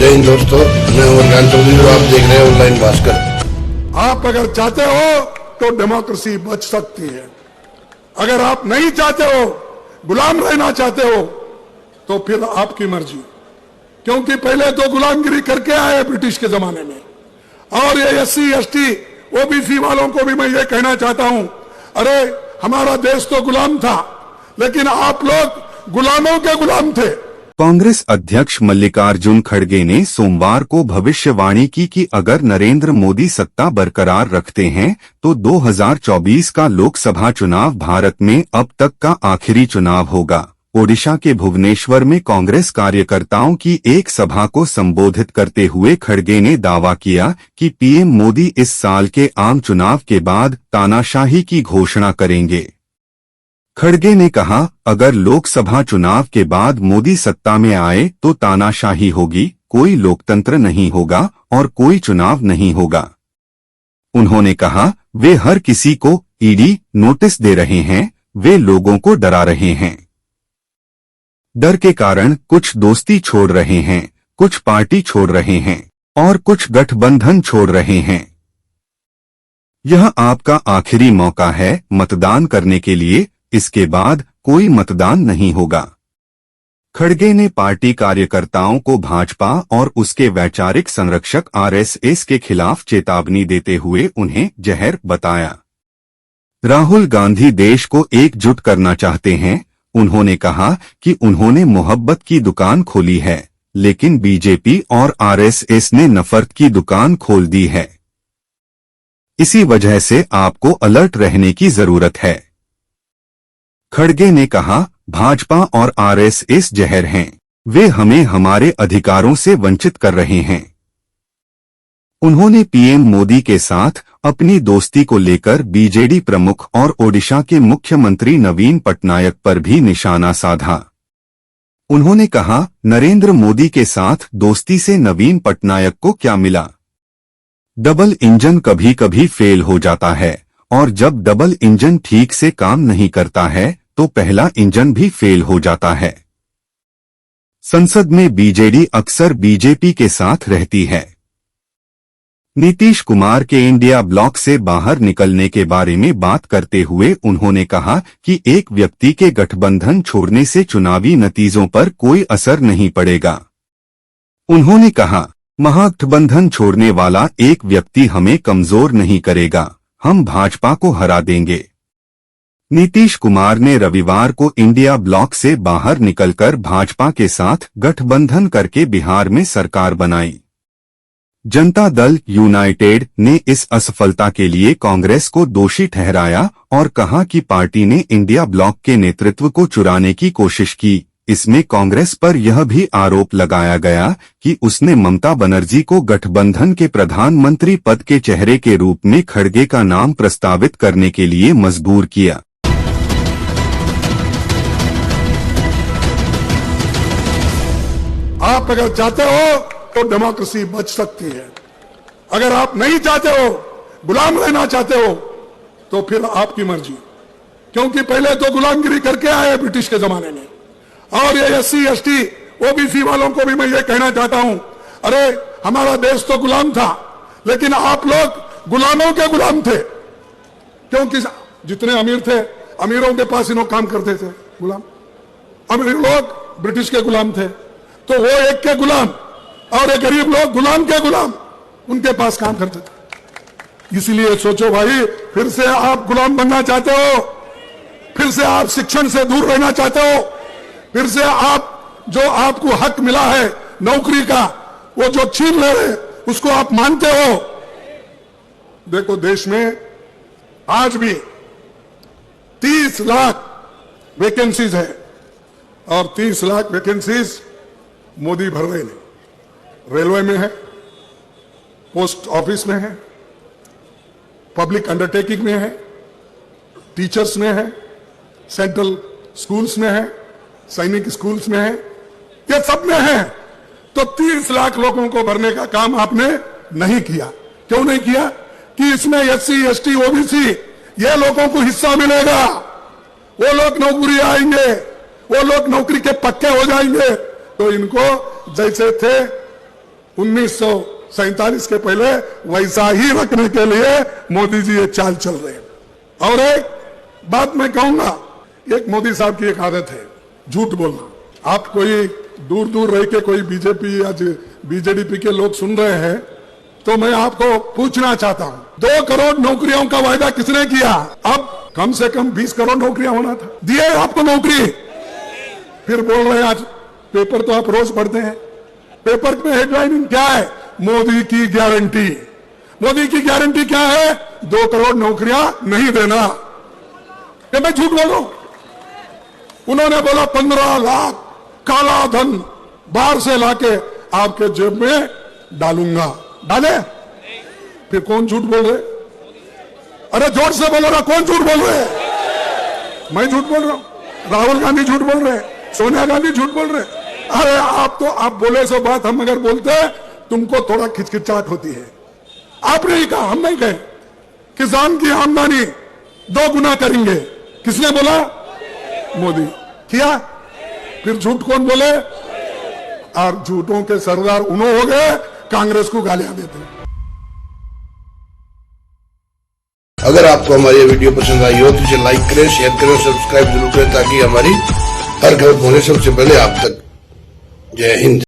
जय हिंद दोस्तों, मैं उमर खान चौधरी और आप देख रहे हैं ऑनलाइन भास्कर। आप अगर चाहते हो तो डेमोक्रेसी बच सकती है, अगर आप नहीं चाहते हो, गुलाम रहना चाहते हो, तो फिर आपकी मर्जी। क्योंकि पहले तो गुलामगिरी करके आए ब्रिटिश के जमाने में, और ये SC ST OBC वालों को भी मैं ये कहना चाहता हूं, अरे हमारा देश तो गुलाम था, लेकिन आप लोग गुलामों के गुलाम थे। कांग्रेस अध्यक्ष मल्लिकार्जुन खड़गे ने सोमवार को भविष्यवाणी की कि अगर नरेंद्र मोदी सत्ता बरकरार रखते हैं तो 2024 का लोकसभा चुनाव भारत में अब तक का आखिरी चुनाव होगा। ओडिशा के भुवनेश्वर में कांग्रेस कार्यकर्ताओं की एक सभा को संबोधित करते हुए खड़गे ने दावा किया कि PM मोदी इस साल के आम चुनाव के बाद तानाशाही की घोषणा करेंगे। खड़गे ने कहा, अगर लोकसभा चुनाव के बाद मोदी सत्ता में आए तो तानाशाही होगी, कोई लोकतंत्र नहीं होगा और कोई चुनाव नहीं होगा। उन्होंने कहा, वे हर किसी को ED नोटिस दे रहे हैं, वे लोगों को डरा रहे हैं। डर के कारण कुछ दोस्ती छोड़ रहे हैं, कुछ पार्टी छोड़ रहे हैं और कुछ गठबंधन छोड़ रहे हैं। यह आपका आखिरी मौका है मतदान करने के लिए, इसके बाद कोई मतदान नहीं होगा। खड़गे ने पार्टी कार्यकर्ताओं को भाजपा और उसके वैचारिक संरक्षक RSS के खिलाफ चेतावनी देते हुए उन्हें जहर बताया। राहुल गांधी देश को एकजुट करना चाहते हैं। उन्होंने कहा कि उन्होंने मोहब्बत की दुकान खोली है, लेकिन BJP और RSS ने नफरत की दुकान खोल दी है। इसी वजह से आपको अलर्ट रहने की जरूरत है। खड़गे ने कहा, भाजपा और RSS जहर हैं, वे हमें हमारे अधिकारों से वंचित कर रहे हैं। उन्होंने PM मोदी के साथ अपनी दोस्ती को लेकर BJD प्रमुख और ओडिशा के मुख्यमंत्री नवीन पटनायक पर भी निशाना साधा। उन्होंने कहा, नरेंद्र मोदी के साथ दोस्ती से नवीन पटनायक को क्या मिला? डबल इंजन कभी कभी फेल हो जाता है, और जब डबल इंजन ठीक से काम नहीं करता है तो पहला इंजन भी फेल हो जाता है। संसद में BJD अक्सर BJP के साथ रहती है। नीतीश कुमार के इंडिया ब्लॉक से बाहर निकलने के बारे में बात करते हुए उन्होंने कहा कि एक व्यक्ति के गठबंधन छोड़ने से चुनावी नतीजों पर कोई असर नहीं पड़ेगा। उन्होंने कहा, महागठबंधन छोड़ने वाला एक व्यक्ति हमें कमजोर नहीं करेगा, हम भाजपा को हरा देंगे। नीतीश कुमार ने रविवार को इंडिया ब्लॉक से बाहर निकलकर भाजपा के साथ गठबंधन करके बिहार में सरकार बनाई। जनता दल यूनाइटेड ने इस असफलता के लिए कांग्रेस को दोषी ठहराया और कहा कि पार्टी ने इंडिया ब्लॉक के नेतृत्व को चुराने की कोशिश की। इसमें कांग्रेस पर यह भी आरोप लगाया गया कि उसने ममता बनर्जी को गठबंधन के प्रधानमंत्री पद के चेहरे के रूप में खड़गे का नाम प्रस्तावित करने के लिए मजबूर किया। आप अगर चाहते हो तो डेमोक्रेसी बच सकती है, अगर आप नहीं चाहते हो, गुलाम रहना चाहते हो, तो फिर आपकी मर्जी। क्योंकि पहले तो गुलामगिरी करके आए ब्रिटिश के जमाने में, और ये SC ST OBC वालों को भी मैं ये कहना चाहता हूं, अरे हमारा देश तो गुलाम था, लेकिन आप लोग गुलामों के गुलाम थे। क्योंकि जितने अमीर थे, अमीरों के पास इन्हों काम करते थे गुलाम, अमीर लोग ब्रिटिश के गुलाम थे, तो वो एक के गुलाम और ये गरीब लोग गुलाम के गुलाम उनके पास काम करते थे। इसीलिए सोचो भाई, फिर से आप गुलाम बनना चाहते हो, फिर से आप शिक्षण से दूर रहना चाहते हो, फिर से आप जो आपको हक मिला है नौकरी का, वो जो छीन ले रहे उसको आप मानते हो। देखो, देश में आज भी 30 लाख वैकेंसीज है, और 30 लाख वैकेंसीज मोदी भर रहे नहीं। रेलवे में है, पोस्ट ऑफिस में है, पब्लिक अंडरटेकिंग में है, टीचर्स में है, सेंट्रल स्कूल्स में है, सैनिक स्कूल्स में है, ये सब में है। तो 30 लाख लोगों को भरने का काम आपने नहीं किया। क्यों नहीं किया? कि इसमें SC ST OBC ये लोगों को हिस्सा मिलेगा, वो लोग नौकरी आएंगे, वो लोग नौकरी के पक्के हो जाएंगे। तो इनको जैसे थे 1947 के पहले वैसा ही रखने के लिए मोदी जी ये चाल चल रहे हैं। और एक बात मैं कहूंगा, एक मोदी साहब की एक आदत है झूठ बोलना। आप कोई दूर दूर रह के कोई बीजेपी या बीजेडीपी के लोग सुन रहे हैं तो मैं आपको पूछना चाहता हूं, 2 करोड़ नौकरियों का वायदा किसने किया? अब कम से कम 20 करोड़ नौकरियां होना था, दिए आपको नौकरी? फिर बोल रहे हैं, आज पेपर तो आप रोज पढ़ते हैं, पेपर में हेडलाइन क्या है? मोदी की गारंटी। मोदी की गारंटी क्या है? 2 करोड़ नौकरियां नहीं देना। क्या मैं झूठ बोल रहा हूं? उन्होंने बोला 15 लाख काला धन बाहर से लाके आपके जेब में डालूंगा। डाले? फिर कौन झूठ बोल रहे? अरे जोर से बोलो ना, कौन झूठ बोल रहे? मैं झूठ बोल रहा हूं, राहुल गांधी झूठ बोल रहे, सोनिया गांधी झूठ बोल रहे। अरे आप बोले सो बात, हम अगर बोलते हैं तुमको थोड़ा खिचखिचाहट होती है। आपने ही कहा, हम नहीं कहे। किसान की आमदनी 2 गुना करेंगे, किसने बोला? मोदी। किया? फिर झूठ कौन बोले? और झूठों के सरदार उन्होंने हो गए, कांग्रेस को गालियां देते हैं। अगर आपको हमारी ये वीडियो पसंद आई हो तो इसे लाइक करें, शेयर करें, सब्सक्राइब जरूर करें ताकि हमारी हर खबर पहुंचे सबसे पहले आप तक। जय हिंद।